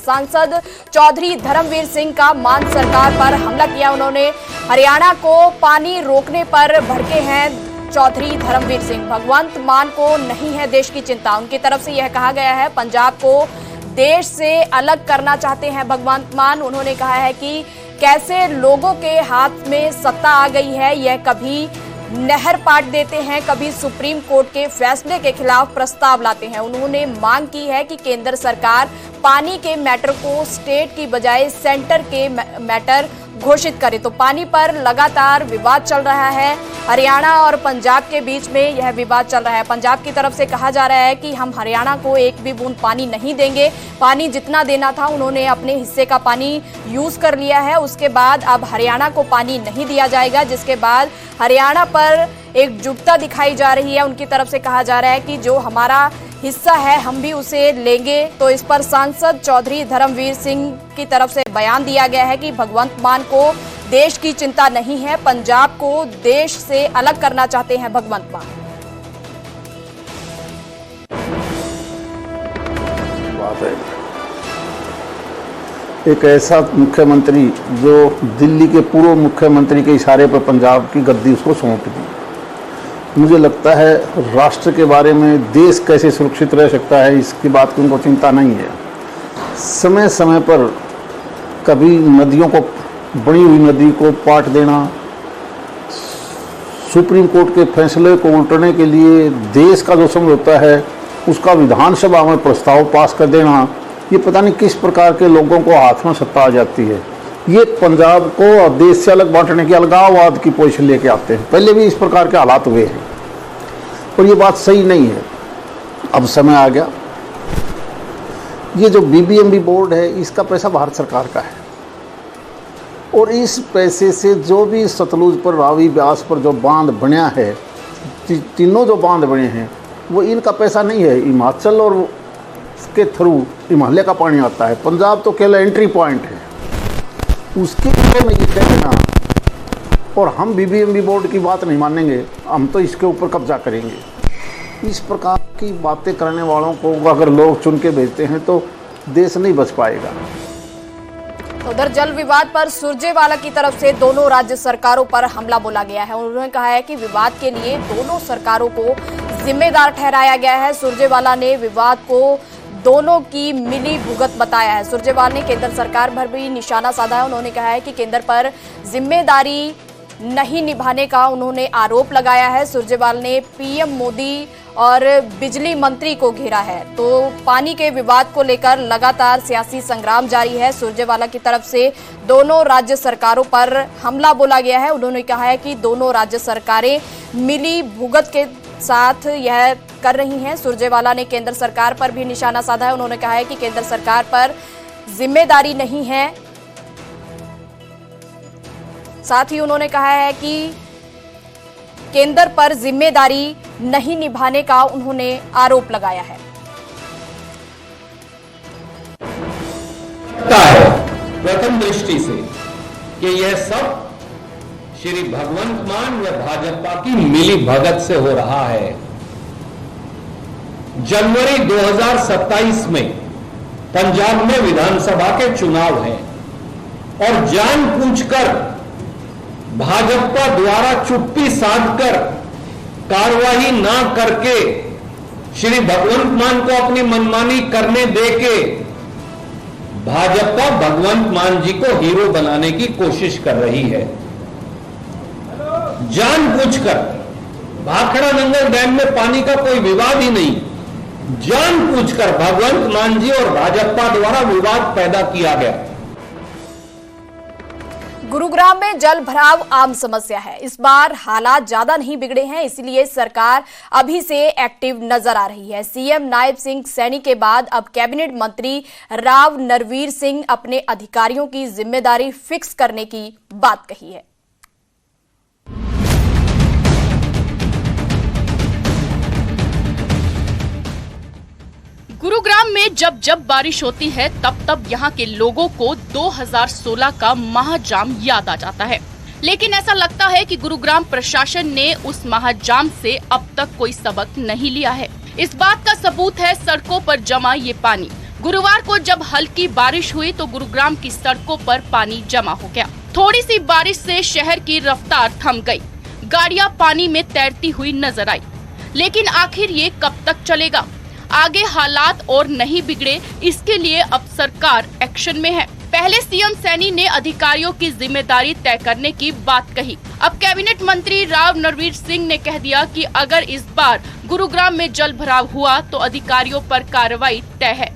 सांसद चौधरी धर्मवीर सिंह का मान सरकार पर हमला किया। उन्होंने हरियाणा को पानी रोकने पर भड़के हैं चौधरी धर्मवीर सिंह। भगवंत मान को नहीं है देश की चिंता। उनकी तरफ से यह कहा गया है पंजाब को देश से अलग करना चाहते हैं भगवंत मान। उन्होंने कहा है कि कैसे लोगों के हाथ में सत्ता आ गई है, यह कभी नहर पाट देते हैं, कभी सुप्रीम कोर्ट के फैसले के खिलाफ प्रस्ताव लाते हैं। उन्होंने मांग की है कि केंद्र सरकार पानी के मैटर को स्टेट की बजाय सेंटर के मैटर घोषित करे। तो पानी पर लगातार विवाद चल रहा है। हरियाणा और पंजाब के बीच में यह विवाद चल रहा है। पंजाब की तरफ से कहा जा रहा है कि हम हरियाणा को एक भी बूंद पानी नहीं देंगे। पानी जितना देना था उन्होंने अपने हिस्से का पानी यूज कर लिया है, उसके बाद अब हरियाणा को पानी नहीं दिया जाएगा, जिसके बाद हरियाणा पर एकजुटता दिखाई जा रही है। उनकी तरफ से कहा जा रहा है कि जो हमारा हिस्सा है हम भी उसे लेंगे। तो इस पर सांसद चौधरी धर्मवीर सिंह की तरफ से बयान दिया गया है कि भगवंत मान को देश की चिंता नहीं है, पंजाब को देश से अलग करना चाहते हैं भगवंत मान। बात है एक ऐसा मुख्यमंत्री जो दिल्ली के पूर्व मुख्यमंत्री के इशारे पर पंजाब की गद्दी उसको सौंप दी। मुझे लगता है राष्ट्र के बारे में, देश कैसे सुरक्षित रह सकता है, इसकी बात की उनको चिंता नहीं है। समय समय पर कभी नदियों को, बनी हुई नदी को पाट देना, सुप्रीम कोर्ट के फैसले को उल्टने के लिए देश का जो समझौता है उसका विधानसभा में प्रस्ताव पास कर देना, ये पता नहीं किस प्रकार के लोगों को हाथ में सत्ता आ जाती है। ये पंजाब को देश से अलग बांटने की, अलगाववाद की पोजीशन लेके आते हैं। पहले भी इस प्रकार के हालात हुए हैं और ये बात सही नहीं है। अब समय आ गया। ये जो बीबीएमबी बोर्ड है इसका पैसा भारत सरकार का है और इस पैसे से जो भी सतलुज पर, रावी, ब्यास पर जो बांध बना है, तीनों जो बांध बने हैं वो इनका पैसा नहीं है। हिमाचल और के थ्रू हिमालय का पानी आता है। पंजाब तो केवल एंट्री पॉइंट है, उसके ऊपर नहीं कहना। और हम बीबीएमबी बोर्ड की बात नहीं मानेंगे, हम तो इसके ऊपर कब्जा करेंगे। इस प्रकार की बातें करने वालों को अगर लोग चुन के भेजते हैं तो देश नहीं बच पाएगा। उधर जल विवाद पर सुरजेवाला की तरफ से दोनों राज्य सरकारों पर हमला बोला गया है। उन्होंने कहा है कि विवाद के लिए दोनों सरकारों को जिम्मेदार ठहराया गया है। सुरजेवाला ने विवाद को दोनों की मिली भुगत बताया है। सुरजेवाला ने केंद्र सरकार पर भी निशाना साधा है। उन्होंने कहा है कि केंद्र पर जिम्मेदारी नहीं निभाने का उन्होंने आरोप लगाया है। सुरजेवाला ने पीएम मोदी और बिजली मंत्री को घेरा है। तो पानी के विवाद को लेकर लगातार सियासी संग्राम जारी है। सुरजेवाला की तरफ से दोनों राज्य सरकारों पर हमला बोला गया है। उन्होंने कहा है कि दोनों राज्य सरकारें मिली भुगत के साथ यह कर रही हैं। सुरजेवाला ने केंद्र सरकार पर भी निशाना साधा है। उन्होंने कहा है कि केंद्र सरकार पर जिम्मेदारी नहीं है। साथ ही उन्होंने कहा है कि केंद्र पर जिम्मेदारी नहीं निभाने का उन्होंने आरोप लगाया है। प्रथम दृष्टि से कि यह सब श्री भगवंत मान व भाजपा की मिली भगत से हो रहा है। जनवरी 2027 में पंजाब में विधानसभा के चुनाव हैं और जानबूझकर भाजपा द्वारा चुप्पी साधकर कार्रवाई ना करके श्री भगवंत मान को अपनी मनमानी करने देके भाजपा भगवंत मान जी को हीरो बनाने की कोशिश कर रही है। जानबूझकर भाखड़ा नंगल डैम में पानी का कोई विवाद ही नहीं, जानबूझकर भगवंत मान जी और भाजपा द्वारा विवाद पैदा किया गया। गुरुग्राम में जल भराव आम समस्या है। इस बार हालात ज्यादा नहीं बिगड़े हैं, इसलिए सरकार अभी से एक्टिव नजर आ रही है। सीएम नायब सिंह सैनी के बाद अब कैबिनेट मंत्री राव नरवीर सिंह अपने अधिकारियों की जिम्मेदारी फिक्स करने की बात कही है। गुरुग्राम में जब जब बारिश होती है तब तब यहाँ के लोगों को 2016 का महाजाम याद आ जाता है। लेकिन ऐसा लगता है कि गुरुग्राम प्रशासन ने उस महाजाम से अब तक कोई सबक नहीं लिया है। इस बात का सबूत है सड़कों पर जमा ये पानी। गुरुवार को जब हल्की बारिश हुई तो गुरुग्राम की सड़कों पर पानी जमा हो गया। थोड़ी सी बारिश से शहर की रफ्तार थम गई, गाड़ियां पानी में तैरती हुई नजर आई। लेकिन आखिर ये कब तक चलेगा? आगे हालात और नहीं बिगड़े, इसके लिए अब सरकार एक्शन में है। पहले सीएम सैनी ने अधिकारियों की जिम्मेदारी तय करने की बात कही। अब कैबिनेट मंत्री राव नरवीर सिंह ने कह दिया कि अगर इस बार गुरुग्राम में जल भराव हुआ तो अधिकारियों पर कार्रवाई तय है।